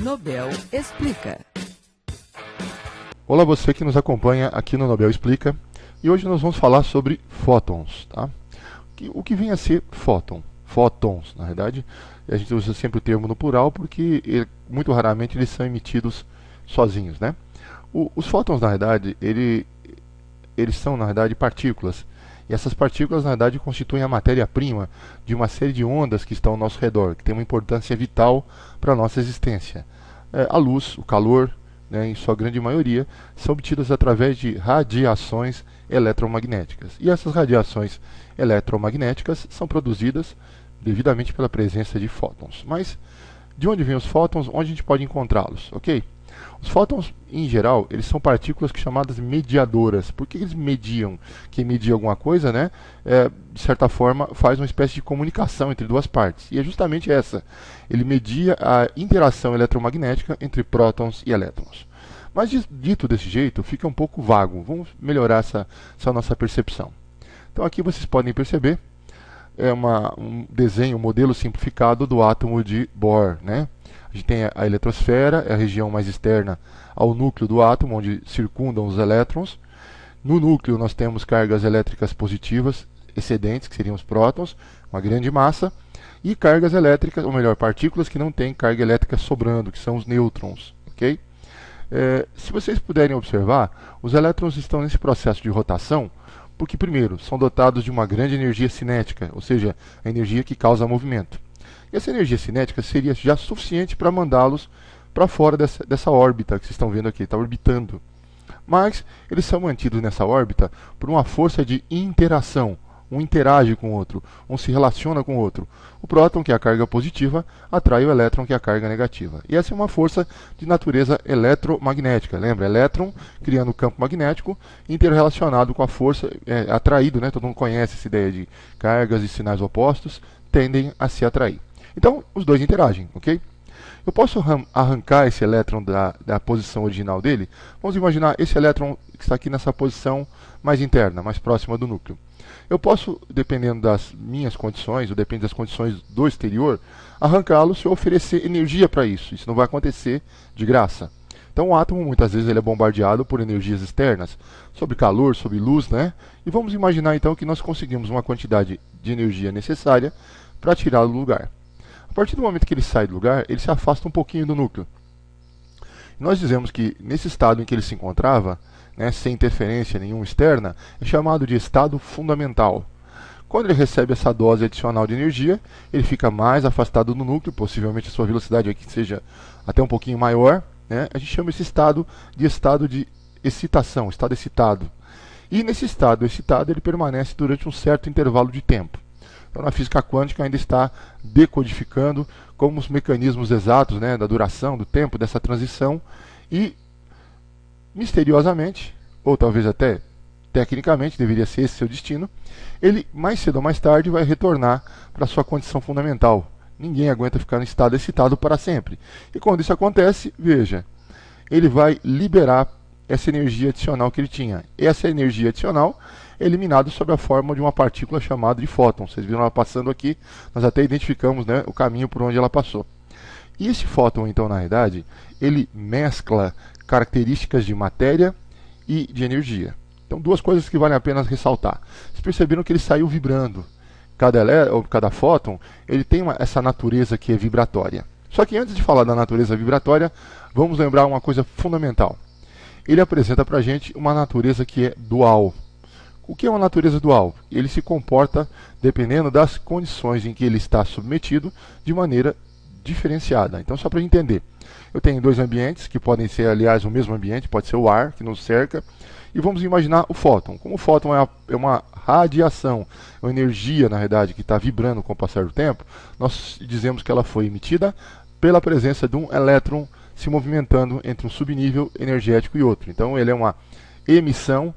Nobel Explica. Olá, você que nos acompanha aqui no Nobel Explica. E hoje nós vamos falar sobre fótons, tá? O que vem a ser fóton? Fótons, na verdade, a gente usa sempre o termo no plural porque muito raramente eles são emitidos sozinhos, né? Os fótons, na verdade, eles são, na verdade, partículas. E essas partículas, na verdade, constituem a matéria-prima de uma série de ondas que estão ao nosso redor, que tem uma importância vital para a nossa existência. A luz, o calor, né, em sua grande maioria, são obtidas através de radiações eletromagnéticas. E essas radiações eletromagnéticas são produzidas devidamente pela presença de fótons. Mas de onde vêm os fótons? Onde a gente pode encontrá-los? Ok? Os fótons, em geral, eles são partículas chamadas mediadoras. Por que eles mediam? Quem media alguma coisa, né, de certa forma, faz uma espécie de comunicação entre duas partes. E é justamente essa. Ele media a interação eletromagnética entre prótons e elétrons. Mas dito desse jeito, fica um pouco vago. Vamos melhorar essa nossa percepção. Então aqui vocês podem perceber um desenho, um modelo simplificado do átomo de Bohr, né? A gente tem a eletrosfera, é a região mais externa ao núcleo do átomo, onde circundam os elétrons. No núcleo nós temos cargas elétricas positivas excedentes, que seriam os prótons, uma grande massa, e cargas elétricas, ou melhor, partículas que não têm carga elétrica sobrando, que são os nêutrons. Okay? Se vocês puderem observar, os elétrons estão nesse processo de rotação, porque, primeiro, são dotados de uma grande energia cinética, ou seja, a energia que causa movimento. E essa energia cinética seria já suficiente para mandá-los para fora dessa órbita que vocês estão vendo aqui, está orbitando. Mas eles são mantidos nessa órbita por uma força de interação. Um interage com o outro, um se relaciona com o outro. O próton, que é a carga positiva, atrai o elétron, que é a carga negativa. E essa é uma força de natureza eletromagnética. Lembra? Elétron criando campo magnético interrelacionado com a força, atraído, né? Todo mundo conhece essa ideia de cargas e sinais opostos tendem a se atrair. Então, os dois interagem, ok? Eu posso arrancar esse elétron da posição original dele. Vamos imaginar esse elétron que está aqui nessa posição mais interna, mais próxima do núcleo. Eu posso, dependendo das minhas condições, ou depende das condições do exterior, arrancá-lo se eu oferecer energia para isso. Isso não vai acontecer de graça. Então o átomo, muitas vezes, ele é bombardeado por energias externas, sobre calor, sobre luz, né? E vamos imaginar, então, que nós conseguimos uma quantidade de energia necessária para tirá-lo do lugar. A partir do momento que ele sai do lugar, ele se afasta um pouquinho do núcleo. Nós dizemos que, nesse estado em que ele se encontrava, né, sem interferência nenhuma externa, é chamado de estado fundamental. Quando ele recebe essa dose adicional de energia, ele fica mais afastado do núcleo, possivelmente a sua velocidade aqui seja até um pouquinho maior, né? A gente chama esse estado de excitação, estado excitado. E nesse estado excitado ele permanece durante um certo intervalo de tempo. Então, na física quântica ainda está decodificando como os mecanismos exatos, né, da duração, do tempo dessa transição e, misteriosamente, ou talvez até tecnicamente, deveria ser esse seu destino, ele mais cedo ou mais tarde vai retornar para a sua condição fundamental. Ninguém aguenta ficar no estado excitado para sempre. E quando isso acontece, veja, ele vai liberar essa energia adicional que ele tinha. Essa energia adicional é eliminada sob a forma de uma partícula chamada de fóton. Vocês viram ela passando aqui, nós até identificamos, né, o caminho por onde ela passou. E esse fóton, então, na realidade, ele mescla características de matéria e de energia. Então, duas coisas que valem a pena ressaltar. Vocês perceberam que ele saiu vibrando. Cada fóton ele tem essa natureza que é vibratória. Só que antes de falar da natureza vibratória, vamos lembrar uma coisa fundamental. Ele apresenta para a gente uma natureza que é dual. O que é uma natureza dual? Ele se comporta, dependendo das condições em que ele está submetido, de maneira diferenciada. Então, só para a gente entender, eu tenho dois ambientes, que podem ser, aliás, o mesmo ambiente, pode ser o ar que nos cerca, e vamos imaginar o fóton. Como o fóton é uma radiação, uma energia, na verdade, que está vibrando com o passar do tempo, nós dizemos que ela foi emitida pela presença de um elétron se movimentando entre um subnível energético e outro. Então, ele é uma emissão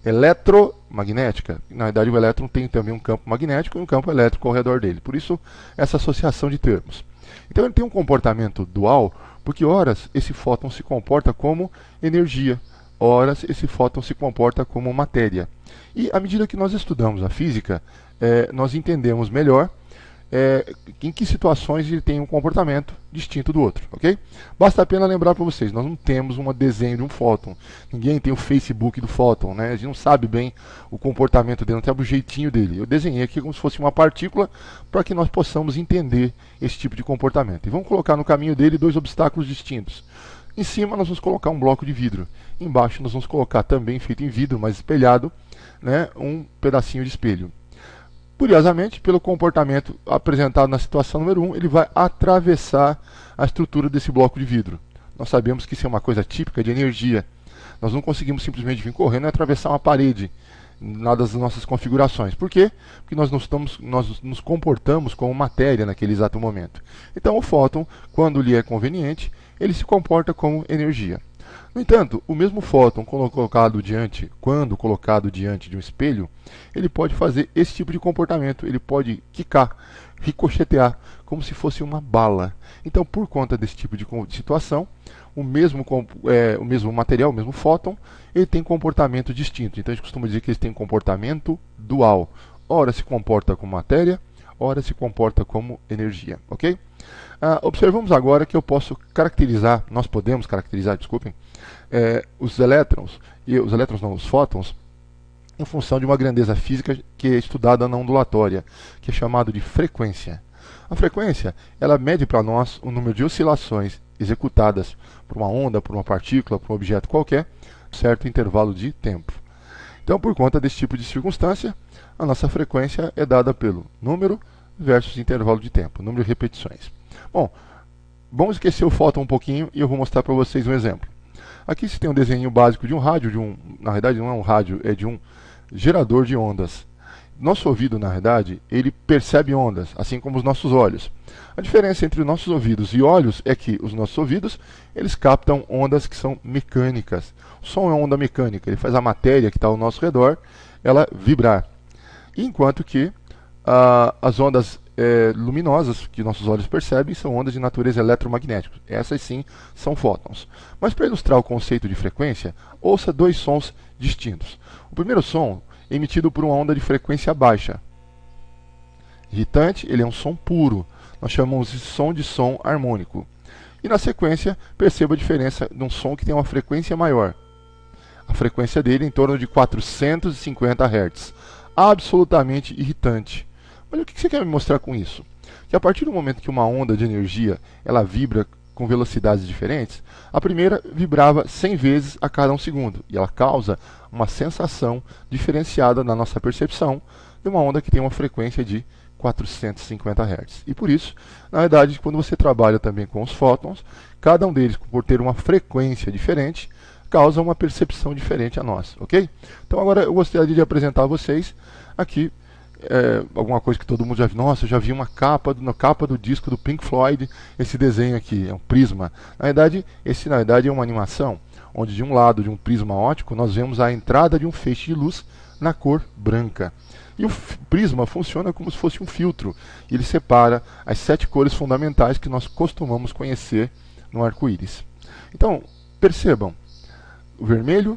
eletromagnética. Na verdade, o elétron tem também um campo magnético e um campo elétrico ao redor dele. Por isso, essa associação de termos. Então, ele tem um comportamento dual, porque, horas, esse fóton se comporta como energia, horas, esse fóton se comporta como matéria. E, à medida que nós estudamos a física, nós entendemos melhor em que situações ele tem um comportamento distinto do outro, ok? Basta apenas lembrar para vocês, nós não temos um desenho de um fóton, ninguém tem o Facebook do fóton, né? A gente não sabe bem o comportamento dele, não sabe o jeitinho dele. Eu desenhei aqui como se fosse uma partícula para que nós possamos entender esse tipo de comportamento. E vamos colocar no caminho dele dois obstáculos distintos. Em cima nós vamos colocar um bloco de vidro, embaixo nós vamos colocar também feito em vidro, mas espelhado, né, um pedacinho de espelho. Curiosamente, pelo comportamento apresentado na situação número 1, ele vai atravessar a estrutura desse bloco de vidro. Nós sabemos que isso é uma coisa típica de energia. Nós não conseguimos simplesmente vir correndo e atravessar uma parede, nada das nossas configurações. Por quê? Porque nós nos comportamos como matéria naquele exato momento. Então o fóton, quando lhe é conveniente, ele se comporta como energia. No entanto, o mesmo fóton quando colocado diante de um espelho, ele pode fazer esse tipo de comportamento, ele pode quicar, ricochetear, como se fosse uma bala. Então, por conta desse tipo de situação, o mesmo material, o mesmo fóton, ele tem comportamento distinto. Então, a gente costuma dizer que ele tem um comportamento dual. Ora se comporta como matéria, ora se comporta como energia, ok? Observamos agora que nós podemos caracterizar, desculpem, os elétrons, os fótons, em função de uma grandeza física que é estudada na ondulatória, que é chamado de frequência. A frequência, ela mede para nós o número de oscilações executadas por uma onda, por uma partícula, por um objeto qualquer, certo intervalo de tempo. Então, por conta desse tipo de circunstância, a nossa frequência é dada pelo número versus intervalo de tempo, número de repetições. Bom, vamos esquecer o fóton um pouquinho e eu vou mostrar para vocês um exemplo. Aqui você tem um desenho básico de um rádio, na verdade não é um rádio, é de um gerador de ondas. Nosso ouvido, na verdade, ele percebe ondas, assim como os nossos olhos. A diferença entre nossos ouvidos e olhos é que os nossos ouvidos, eles captam ondas que são mecânicas. O som é uma onda mecânica, ele faz a matéria que está ao nosso redor, ela vibrar. Enquanto que as ondas luminosas que nossos olhos percebem são ondas de natureza eletromagnética. Essas sim são fótons. Mas para ilustrar o conceito de frequência, ouça dois sons distintos. O primeiro som é emitido por uma onda de frequência baixa. Irritante, ele é um som puro. Nós chamamos de som harmônico. E na sequência, perceba a diferença de um som que tem uma frequência maior. A frequência dele é em torno de 450 Hz. Absolutamente irritante. Mas o que você quer me mostrar com isso? Que a partir do momento que uma onda de energia ela vibra com velocidades diferentes, a primeira vibrava 100 vezes a cada 1 segundo, e ela causa uma sensação diferenciada na nossa percepção de uma onda que tem uma frequência de 450 Hz. E por isso, na verdade, quando você trabalha também com os fótons, cada um deles, por ter uma frequência diferente, causa uma percepção diferente a nós, ok? Então agora eu gostaria de apresentar a vocês aqui alguma coisa que todo mundo já viu. Nossa, eu já vi na capa do disco do Pink Floyd, esse desenho aqui, é um prisma. Na verdade, é uma animação, onde de um lado de um prisma óptico, nós vemos a entrada de um feixe de luz na cor branca. E o prisma funciona como se fosse um filtro. Ele separa as 7 cores fundamentais que nós costumamos conhecer no arco-íris. Então, percebam, o vermelho,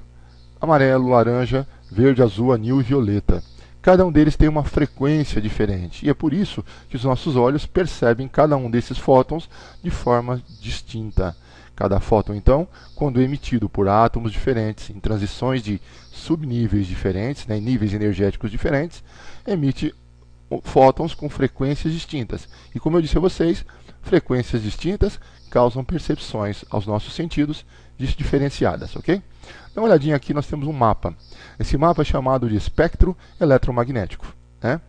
amarelo, laranja, verde, azul, anil e violeta. Cada um deles tem uma frequência diferente, e é por isso que os nossos olhos percebem cada um desses fótons de forma distinta. Cada fóton, então, quando emitido por átomos diferentes, em transições de subníveis diferentes, em níveis energéticos diferentes, emite fótons com frequências distintas. E como eu disse a vocês, frequências distintas causam percepções aos nossos sentidos diferenciadas, ok? Dá uma olhadinha aqui, nós temos um mapa. Esse mapa é chamado de espectro eletromagnético, né?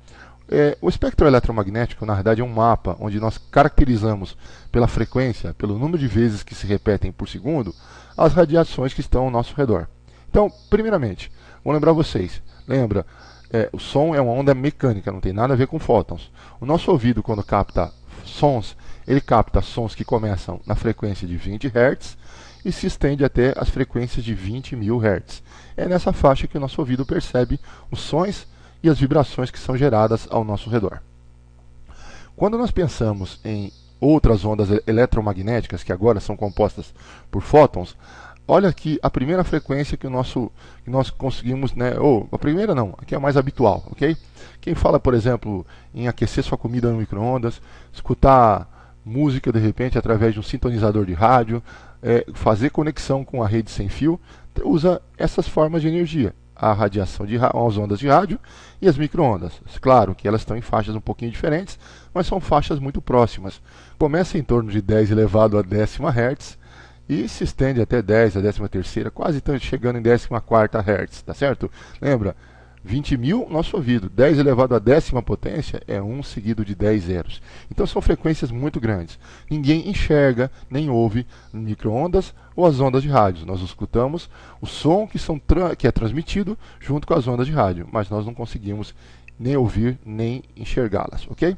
O espectro eletromagnético, na verdade, é um mapa onde nós caracterizamos pela frequência, pelo número de vezes que se repetem por segundo, as radiações que estão ao nosso redor. Então, primeiramente, vou lembrar vocês, o som é uma onda mecânica, não tem nada a ver com fótons. O nosso ouvido, quando capta sons, ele capta sons que começam na frequência de 20 Hz e se estende até as frequências de 20.000 Hz. É nessa faixa que o nosso ouvido percebe os sons e as vibrações que são geradas ao nosso redor. Quando nós pensamos em outras ondas eletromagnéticas, que agora são compostas por fótons, olha aqui a primeira frequência que nós conseguimos, né? Ou a primeira não, aqui é a mais habitual, ok? Quem fala, por exemplo, em aquecer sua comida no micro-ondas, escutar música de repente através de um sintonizador de rádio, fazer conexão com a rede sem fio, usa essas formas de energia. A radiação as ondas de rádio e as micro-ondas. Claro que elas estão em faixas um pouquinho diferentes, mas são faixas muito próximas. Começa em torno de 10 elevado a 10ª Hz e se estende até 10 a 13ª, quase chegando em 14ª Hz, tá certo? Lembra? 20.000 nosso ouvido, 10 elevado a 10ª potência é 1 seguido de 10 zeros. Então são frequências muito grandes. Ninguém enxerga, nem ouve micro-ondas ou as ondas de rádio. Nós escutamos o som que é transmitido junto com as ondas de rádio, mas nós não conseguimos nem ouvir, nem enxergá-las, ok?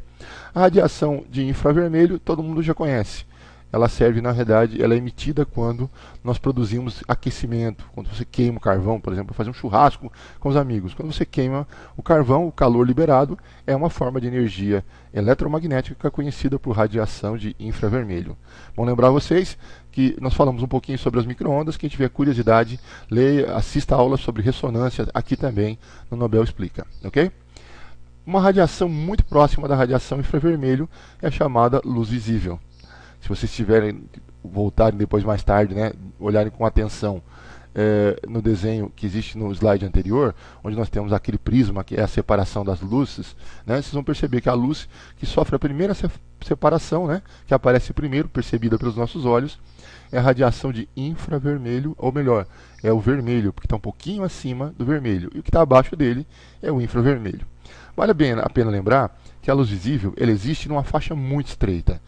A radiação de infravermelho todo mundo já conhece. Ela serve, na verdade, ela é emitida quando nós produzimos aquecimento. Quando você queima o carvão, por exemplo, para fazer um churrasco com os amigos. Quando você queima o carvão, o calor liberado é uma forma de energia eletromagnética conhecida por radiação de infravermelho. Bom lembrar vocês que nós falamos um pouquinho sobre as micro-ondas. Quem tiver curiosidade, leia, assista a aula sobre ressonância aqui também no Nobel Explica, ok? Uma radiação muito próxima da radiação infravermelho é a chamada luz visível. Se vocês voltarem depois mais tarde, né, olharem com atenção no desenho que existe no slide anterior, onde nós temos aquele prisma que é a separação das luzes, né, vocês vão perceber que a luz que sofre a primeira separação, né, que aparece primeiro, percebida pelos nossos olhos, é a radiação de infravermelho, ou melhor, é o vermelho, porque está um pouquinho acima do vermelho, e o que está abaixo dele é o infravermelho. Vale a pena lembrar que a luz visível ela existe numa faixa muito estreita.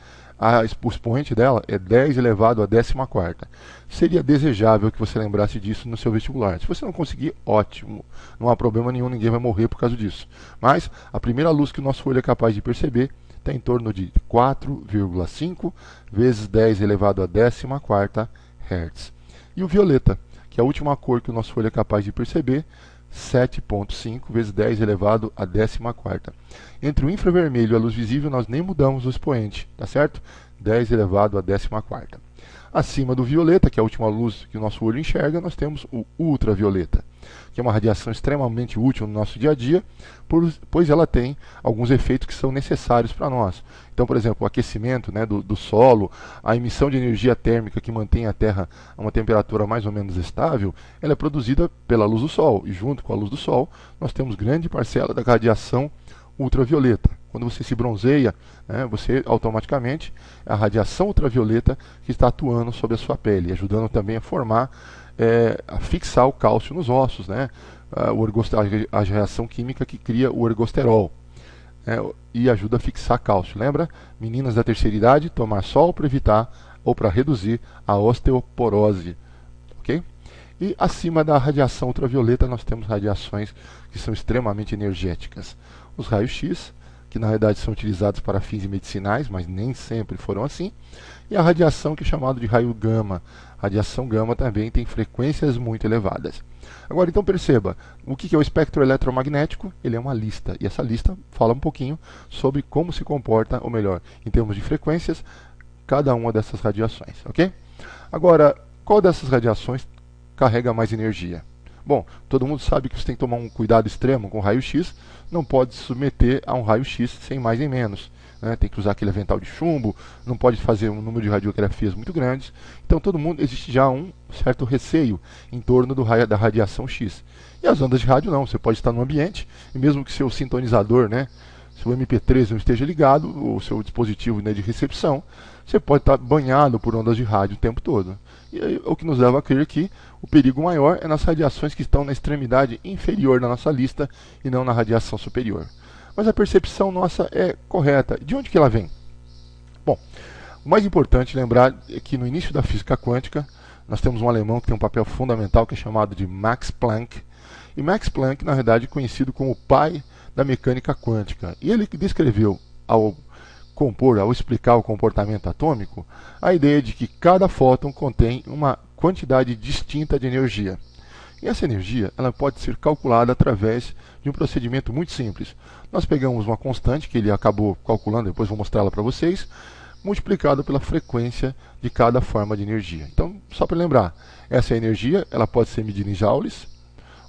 O expoente dela é 10 elevado a 14ª. Seria desejável que você lembrasse disso no seu vestibular. Se você não conseguir, ótimo. Não há problema nenhum, ninguém vai morrer por causa disso. Mas a primeira luz que o nosso olho é capaz de perceber está em torno de 4,5 vezes 10 elevado a 14ª Hz. E o violeta, que é a última cor que o nosso olho é capaz de perceber, 7,5 vezes 10 elevado a 14ª. Entre o infravermelho e a luz visível, nós nem mudamos o expoente, tá certo? 10 elevado a 14ª. Acima do violeta, que é a última luz que o nosso olho enxerga, nós temos o ultravioleta, que é uma radiação extremamente útil no nosso dia a dia, pois ela tem alguns efeitos que são necessários para nós. Então, por exemplo, o aquecimento, né, do solo, a emissão de energia térmica que mantém a Terra a uma temperatura mais ou menos estável, ela é produzida pela luz do Sol. E junto com a luz do Sol, nós temos grande parcela da radiação ultravioleta. Quando você se bronzeia, né, você automaticamente, a radiação ultravioleta que está atuando sobre a sua pele, ajudando também a formar, a fixar o cálcio nos ossos, né, a reação química que cria o ergosterol, e ajuda a fixar cálcio. Lembra? Meninas da terceira idade, tomar sol para evitar ou para reduzir a osteoporose. Ok? E acima da radiação ultravioleta nós temos radiações que são extremamente energéticas. Os raios-x, que na realidade são utilizados para fins medicinais, mas nem sempre foram assim, e a radiação que é chamada de raio gama. A radiação gama também tem frequências muito elevadas. Agora, então perceba, o que é o espectro eletromagnético? Ele é uma lista, e essa lista fala um pouquinho sobre como se comporta, ou melhor, em termos de frequências, cada uma dessas radiações, ok? Agora, qual dessas radiações carrega mais energia? Bom, todo mundo sabe que você tem que tomar um cuidado extremo com o raio-x, não pode se submeter a um raio-x sem mais nem menos. Né? Tem que usar aquele avental de chumbo, não pode fazer um número de radiografias muito grandes. Então todo mundo existe já um certo receio em torno da radiação X. E as ondas de rádio não, você pode estar no ambiente, e mesmo que seu sintonizador, né, seu MP3 não esteja ligado, ou seu dispositivo, né, de recepção, você pode estar banhado por ondas de rádio o tempo todo. E aí, o que nos leva a crer que o perigo maior é nas radiações que estão na extremidade inferior da nossa lista e não na radiação superior. Mas a percepção nossa é correta. De onde que ela vem? Bom, o mais importante lembrar é que no início da física quântica, nós temos um alemão que tem um papel fundamental que é chamado de Max Planck. E Max Planck, na verdade, é conhecido como o pai da mecânica quântica. E ele descreveu, ao explicar o comportamento atômico, a ideia de que cada fóton contém uma quantidade distinta de energia. E essa energia ela pode ser calculada através de um procedimento muito simples. Nós pegamos uma constante, que ele acabou calculando, depois vou mostrá-la para vocês, multiplicado pela frequência de cada forma de energia. Então, só para lembrar, essa energia ela pode ser medida em joules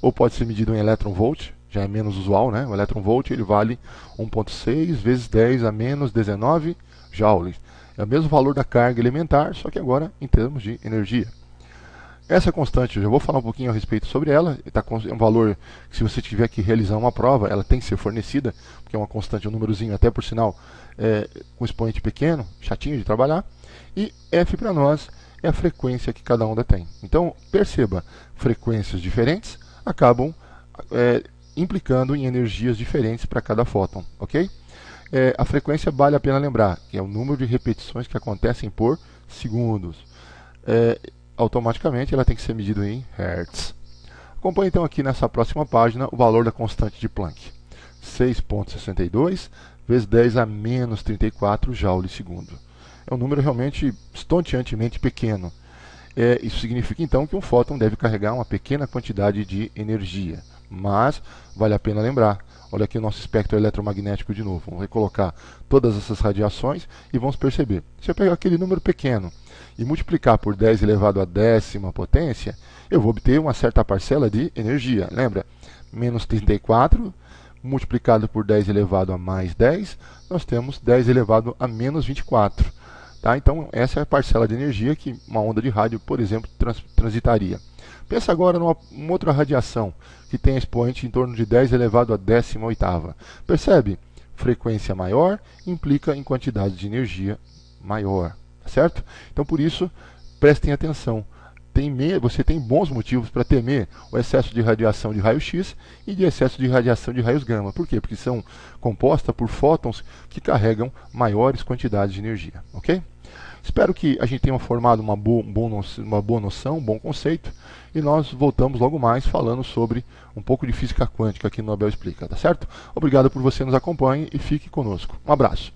ou pode ser medida em electron-volt, já é menos usual, né? O electron-volt ele vale 1,6 vezes 10 a menos 19 joules. É o mesmo valor da carga elementar, só que agora em termos de energia. Essa constante, eu já vou falar um pouquinho a respeito sobre ela, é um valor que se você tiver que realizar uma prova, ela tem que ser fornecida, porque é uma constante, um númerozinho, até por sinal, com expoente pequeno, chatinho de trabalhar, e F para nós é a frequência que cada onda tem. Então, perceba, frequências diferentes acabam implicando em energias diferentes para cada fóton, ok? A frequência vale a pena lembrar, que é o número de repetições que acontecem por segundos. Automaticamente ela tem que ser medida em Hertz. Acompanhe então aqui nessa próxima página o valor da constante de Planck. 6,62 vezes 10 a menos 34 joules segundo. É um número realmente estonteantemente pequeno. Isso significa então que um fóton deve carregar uma pequena quantidade de energia. Mas vale a pena lembrar, olha aqui o nosso espectro eletromagnético de novo. Vamos recolocar todas essas radiações e vamos perceber. Se eu pegar aquele número pequeno e multiplicar por 10 elevado à 10ª potência, eu vou obter uma certa parcela de energia. Lembra? Menos 34 multiplicado por 10 elevado a mais 10, nós temos 10 elevado a menos 24. Tá? Então, essa é a parcela de energia que uma onda de rádio, por exemplo, transitaria. Pensa agora numa outra radiação que tem expoente em torno de 10 elevado a 18ª. Percebe? Frequência maior implica em quantidade de energia maior. Certo? Então, por isso, prestem atenção. Você tem bons motivos para temer o excesso de radiação de raio-x e de excesso de radiação de raios gama. Por quê? Porque são compostas por fótons que carregam maiores quantidades de energia. Ok? Espero que a gente tenha formado uma boa noção, um bom conceito, e nós voltamos logo mais falando sobre um pouco de física quântica aqui no Abel Explica, tá certo? Obrigado por você nos acompanhar e fique conosco. Um abraço.